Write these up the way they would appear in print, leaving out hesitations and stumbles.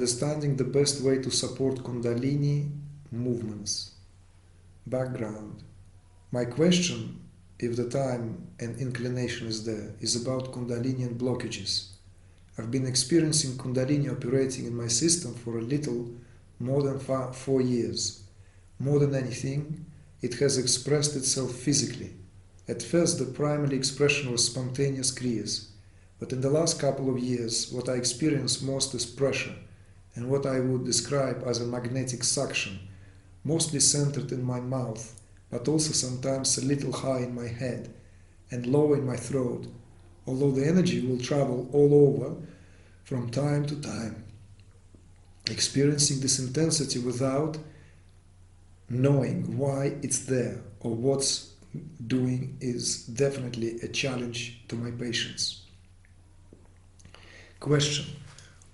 understanding the best way to support Kundalini movements. Background. My question, if the time and inclination is there, is about Kundalini and blockages. I've been experiencing Kundalini operating in my system for a little more than 4 years. More than anything, it has expressed itself physically. At first, the primary expression was spontaneous kriyas, but in the last couple of years, what I experience most is pressure, and what I would describe as a magnetic suction, mostly centered in my mouth, but also sometimes a little high in my head and low in my throat, although the energy will travel all over from time to time. Experiencing this intensity without knowing why it's there or what's doing is definitely a challenge to my patients. Question.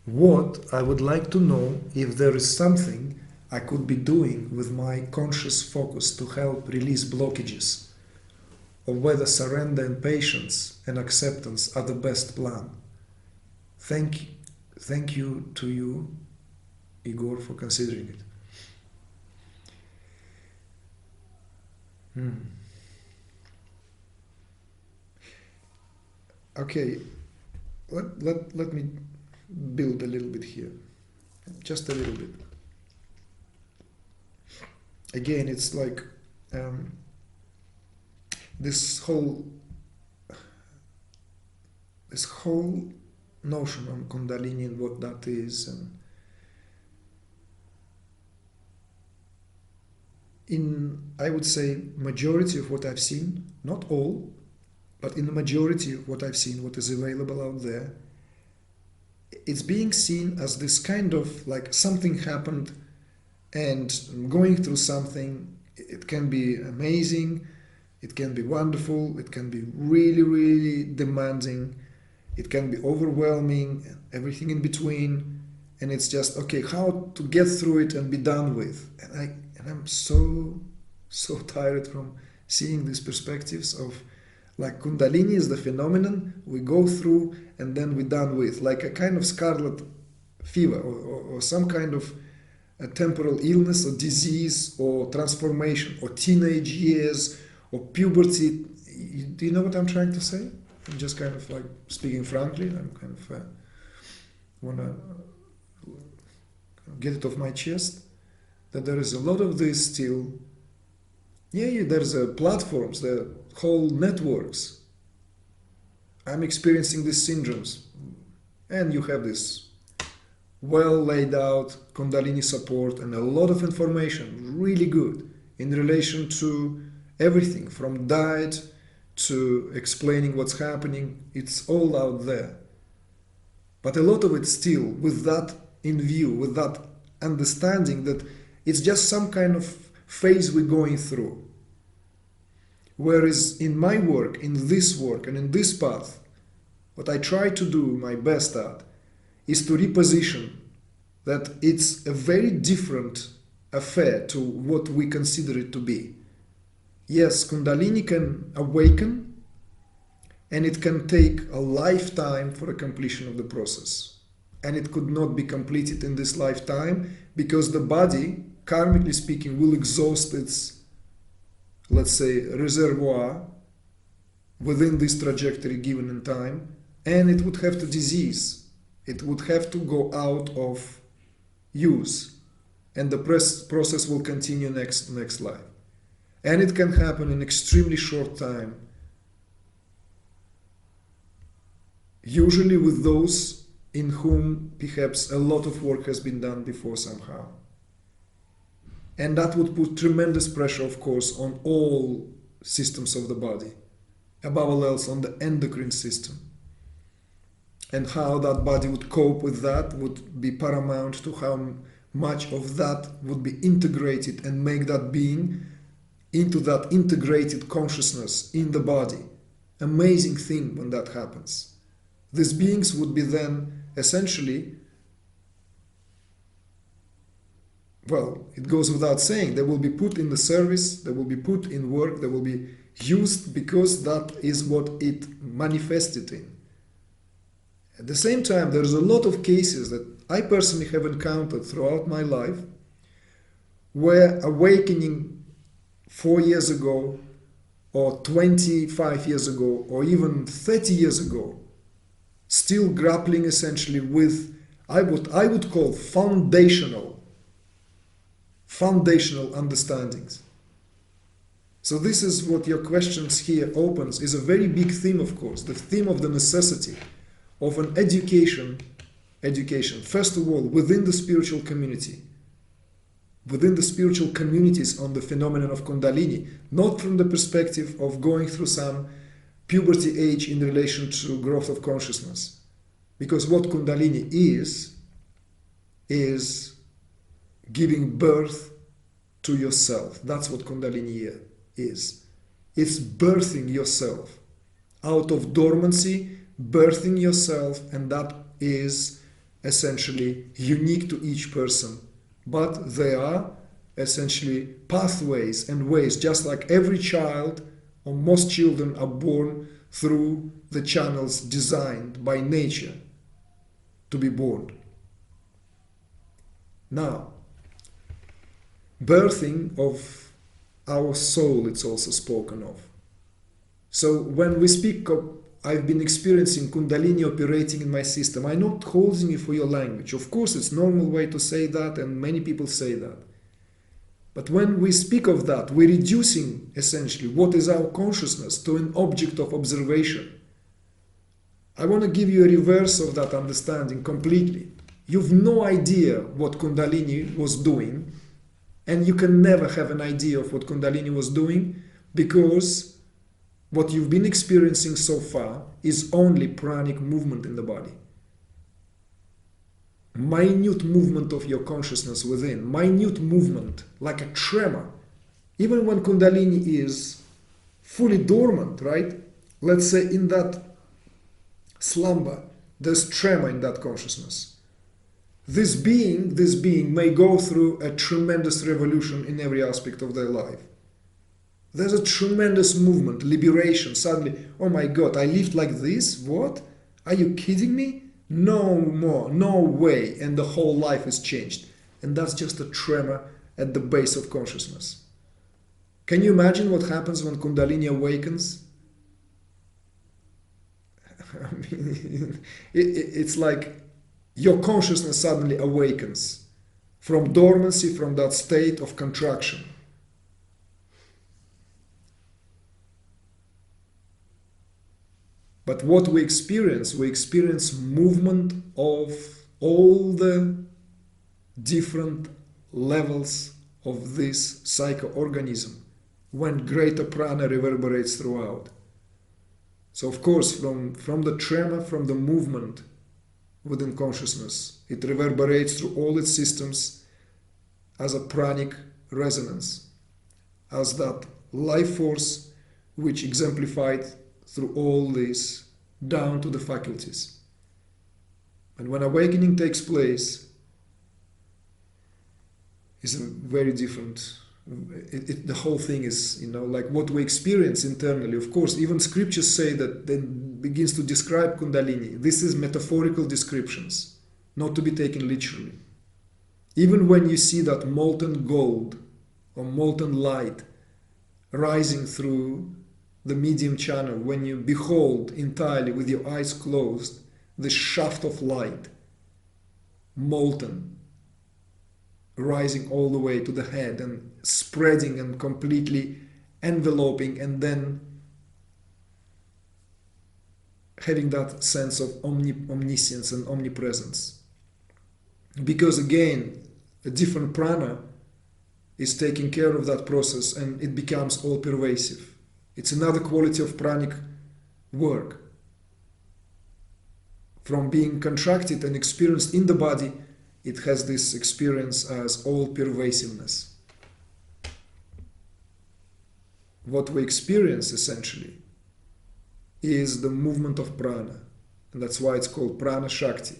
What I would like to know if there is something I could be doing with my conscious focus to help release blockages, or whether surrender and patience and acceptance are the best plan. Thank you to you, Igor, for considering it. Okay, let me build a little bit here, just a little bit. Again, it's like this whole notion on Kundalini and what that is, and in, I would say, majority of what I've seen, not all, but in the majority of what I've seen, what is available out there, it's being seen as this kind of like something happened and I'm going through something. It can be amazing, it can be wonderful, it can be really, really demanding, it can be overwhelming, everything in between, and it's just, okay, how to get through it and be done with. And I'm so tired from seeing these perspectives of like Kundalini is the phenomenon we go through and then we're done with, like a kind of scarlet fever or some kind of a temporal illness or disease or transformation or teenage years or puberty. Do you know what I'm trying to say? I'm just kind of like speaking frankly. I'm kind of want to get it off my chest that there is a lot of this still. Yeah, there's platforms, there are whole networks. I'm experiencing these syndromes, and you have this well laid out Kundalini support and a lot of information, really good, in relation to everything from diet to explaining what's happening. It's all out there. But a lot of it still with that in view, with that understanding that it's just some kind of phase we're going through. Whereas in my work, in this work and in this path, what I try to do my best at is to reposition that it's a very different affair to what we consider it to be. Yes, Kundalini can awaken, and it can take a lifetime for a completion of the process. And it could not be completed in this lifetime because the body, karmically speaking, will exhaust its, let's say, reservoir within this trajectory given in time, and it would have to disease. It would have to go out of use, and the process will continue next life. And it can happen in extremely short time, usually with those in whom perhaps a lot of work has been done before somehow. And that would put tremendous pressure, of course, on all systems of the body, above all else on the endocrine system. And how that body would cope with that would be paramount to how much of that would be integrated and make that being into that integrated consciousness in the body. Amazing thing when that happens. These beings would be then essentially, well, it goes without saying, they will be put in the service, they will be put in work, they will be used because that is what it manifested in. At the same time, there's a lot of cases that I personally have encountered throughout my life where awakening 4 years ago or 25 years ago or even 30 years ago, still grappling essentially with what I would call foundational understandings. So this is what your questions here opens, is a very big theme, of course, the theme of the necessity of an education, first of all, within the spiritual community, within the spiritual communities on the phenomenon of Kundalini, not from the perspective of going through some puberty age in relation to growth of consciousness. Because what Kundalini is giving birth to yourself. That's what Kundalini is. It's birthing yourself. Out of dormancy, birthing yourself, and that is essentially unique to each person. But there are essentially pathways and ways, just like every child or most children are born through the channels designed by nature to be born. Now, birthing of our soul, it's also spoken of. So when we speak of, I've been experiencing Kundalini operating in my system, I'm not holding you for your language. Of course, it's a normal way to say that, and many people say that. But when we speak of that, we're reducing essentially what is our consciousness to an object of observation. I want to give you a reverse of that understanding completely. You've no idea what Kundalini was doing, and you can never have an idea of what Kundalini was doing, because what you've been experiencing so far is only pranic movement in the body. Minute movement of your consciousness within, minute movement, like a tremor. Even when Kundalini is fully dormant, right? Let's say in that slumber, there's tremor in that consciousness. This being may go through a tremendous revolution in every aspect of their life. There's a tremendous movement, liberation. Suddenly, oh my God, I lived like this? What? Are you kidding me? No more, no way. And the whole life is changed. And that's just a tremor at the base of consciousness. Can you imagine what happens when Kundalini awakens? I mean, it's like your consciousness suddenly awakens from dormancy, from that state of contraction. But what we experience movement of all the different levels of this psychoorganism when greater prana reverberates throughout. So of course, from the tremor, from the movement within consciousness, it reverberates through all its systems as a pranic resonance, as that life force which exemplified through all this down to the faculties. And when awakening takes place, it's a very different, the whole thing is, like what we experience internally. Of course, even scriptures say that then begins to describe Kundalini. This is metaphorical descriptions, not to be taken literally. Even when you see that molten gold or molten light rising through the medium channel, when you behold entirely with your eyes closed the shaft of light, molten, rising all the way to the head and spreading and completely enveloping, and then having that sense of omniscience and omnipresence. Because again, a different prana is taking care of that process, and it becomes all pervasive. It's another quality of pranic work. From being contracted and experienced in the body, it has this experience as all pervasiveness. What we experience essentially is the movement of prana, and that's why it's called prana shakti.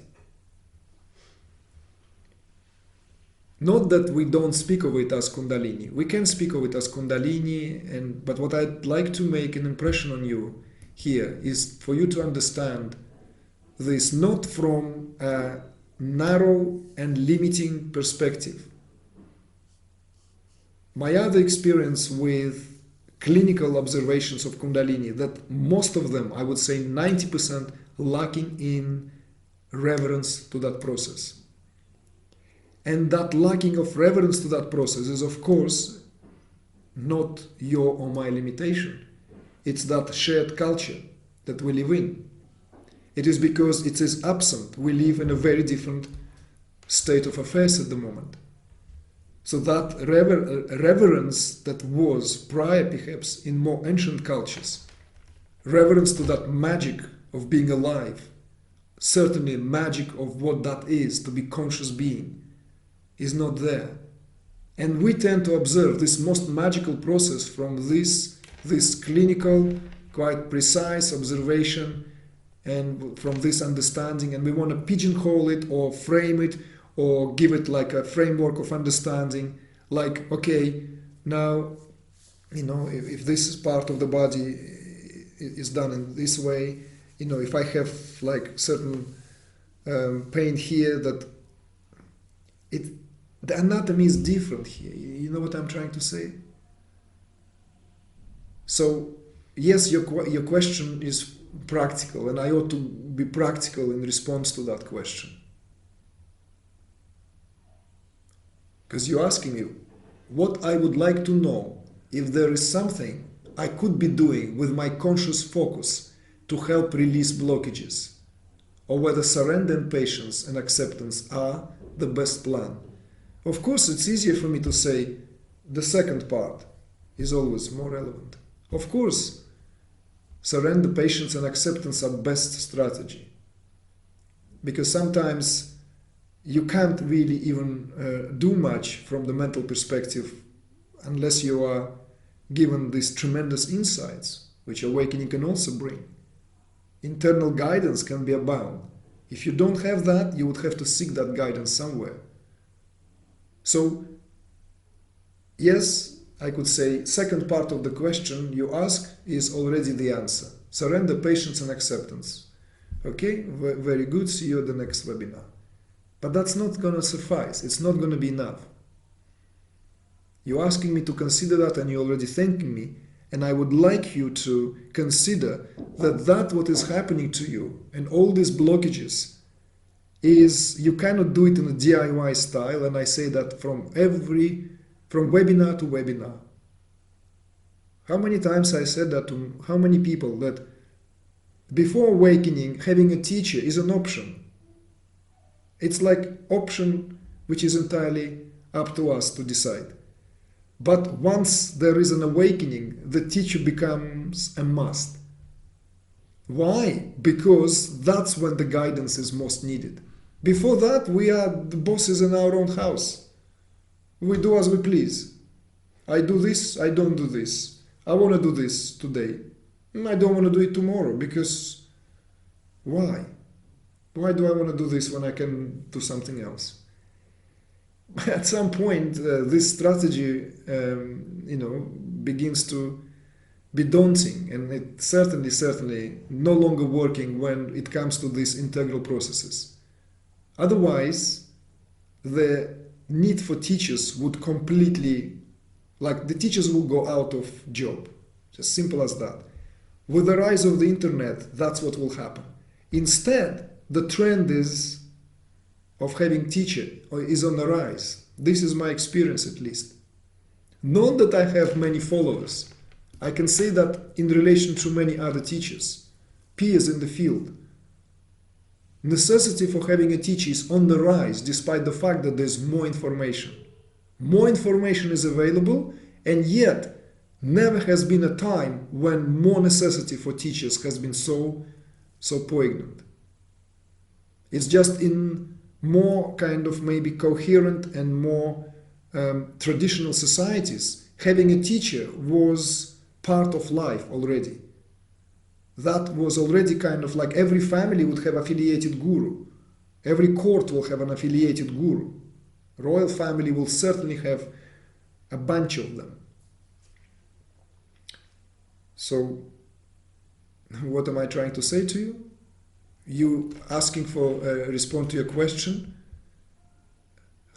Not that we don't speak of it as Kundalini. We can speak of it as Kundalini, but what I'd like to make an impression on you here is for you to understand this not from a narrow and limiting perspective. My other experience with clinical observations of Kundalini, that most of them, I would say 90%, lacking in reverence to that process. And that lacking of reverence to that process is, of course, not your or my limitation. It's that shared culture that we live in. It is because it is absent. We live in a very different state of affairs at the moment. So that reverence that was prior, perhaps, in more ancient cultures, reverence to that magic of being alive, certainly magic of what that is, to be conscious being, is not there. And we tend to observe this most magical process from this clinical, quite precise observation and from this understanding, and we want to pigeonhole it or frame it or give it like a framework of understanding, like, okay, now, if this is part of the body is done in this way, if I have like certain pain here, that the anatomy is different here. You know what I'm trying to say? So, yes, your question is practical, and I ought to be practical in response to that question. Because you're asking me what I would like to know, if there is something I could be doing with my conscious focus to help release blockages, or whether surrender and patience and acceptance are the best plan. Of course, it's easier for me to say the second part is always more relevant. Of course, surrender, patience and acceptance are best strategy. Because sometimes you can't really even do much from the mental perspective unless you are given these tremendous insights, which awakening can also bring. Internal guidance can be abound. If you don't have that, you would have to seek that guidance somewhere. So, yes, I could say second part of the question you ask is already the answer. Surrender, patience and acceptance. Okay, very good. See you at the next webinar. But that's not going to suffice. It's not going to be enough. You're asking me to consider that, and you're already thanking me. And I would like you to consider that what is happening to you and all these blockages is you cannot do it in a DIY style. And I say that from webinar to webinar. How many times I said that to how many people, that before awakening, having a teacher is an option. It's like option which is entirely up to us to decide. But once there is an awakening, the teacher becomes a must. Why? Because that's when the guidance is most needed. Before that, we are the bosses in our own house. We do as we please. I do this, I don't do this. I want to do this today. I don't want to do it tomorrow, because why? Why do I want to do this when I can do something else? At some point, this strategy, begins to be daunting, and it certainly no longer working when it comes to these integral processes. Otherwise, the need for teachers would completely, like the teachers will go out of job. Just simple as that. With the rise of the internet, that's what will happen. Instead, the trend is of having teacher is on the rise. This is my experience, at least. Not that I have many followers. I can say that in relation to many other teachers, peers in the field. Necessity for having a teacher is on the rise, despite the fact that there's more information. More information is available, and yet never has been a time when more necessity for teachers has been so poignant. It's just in more kind of maybe coherent and more traditional societies, having a teacher was part of life already. That was already kind of like every family would have affiliated guru. Every court will have an affiliated guru. Royal family will certainly have a bunch of them. So, what am I trying to say to you? you asking for a response to your question,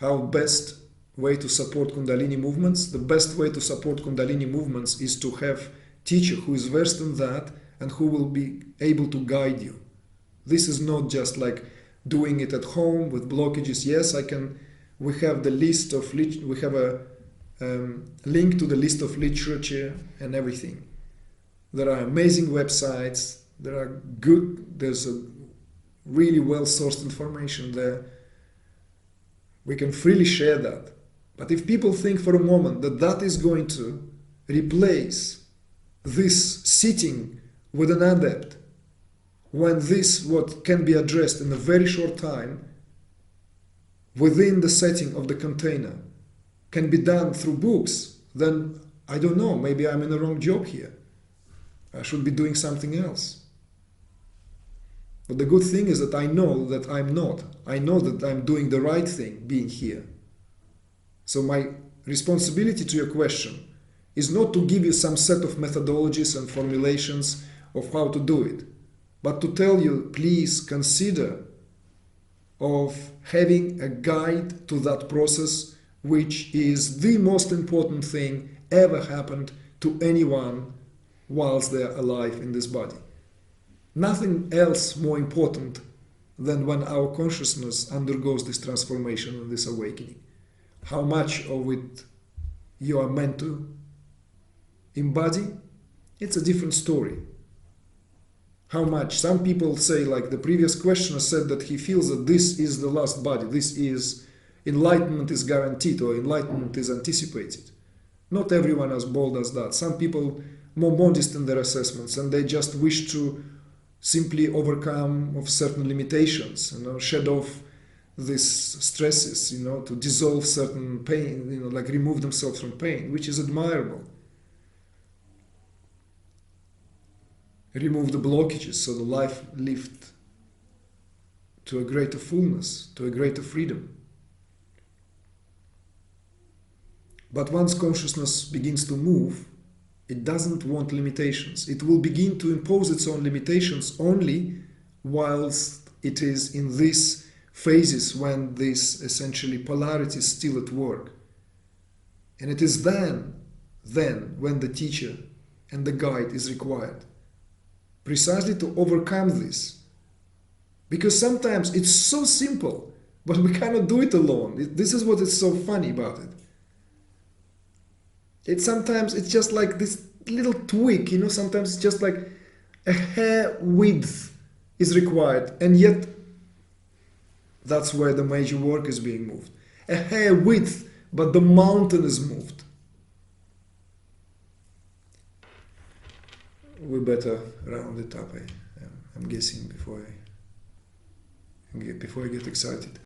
how best way to support Kundalini movements. The best way to support Kundalini movements is to have teacher who is versed in that and who will be able to guide you. This is not just like doing it at home with blockages. Yes, I can. We have the list of we have a link to the list of literature and everything. There are amazing websites. There are good. There's a really well-sourced information there. We can freely share that. But if people think for a moment that that is going to replace this sitting with an adept, when this what can be addressed in a very short time within the setting of the container can be done through books, then I don't know, maybe I'm in the wrong job here. I should be doing something else. But the good thing is that I know that I'm not. I know that I'm doing the right thing being here. So my responsibility to your question is not to give you some set of methodologies and formulations of how to do it, but to tell you, please consider of having a guide to that process, which is the most important thing ever happened to anyone whilst they're alive in this body. Nothing else more important than when our consciousness undergoes this transformation and this awakening. How much of it you are meant to embody, it's a different story. How much? Some people say, like the previous questioner said, that he feels that this is the last body, this is, enlightenment is guaranteed or enlightenment is anticipated. Not everyone as bold as that. Some people more modest in their assessments, and they just wish to simply overcome of certain limitations, shed off these stresses, to dissolve certain pain, like remove themselves from pain, which is admirable. Remove the blockages so the life lived to a greater fullness, to a greater freedom. But once consciousness begins to move, it doesn't want limitations. It will begin to impose its own limitations only whilst it is in these phases when this essentially polarity is still at work. And it is then when the teacher and the guide is required, precisely to overcome this. Because sometimes it's so simple, but we cannot do it alone. This is what is so funny about it. Sometimes it's just like this little tweak, sometimes it's just like a hair width is required, and yet that's where the major work is being moved. A hair width, but the mountain is moved. We better round it up, I'm guessing, before I get excited.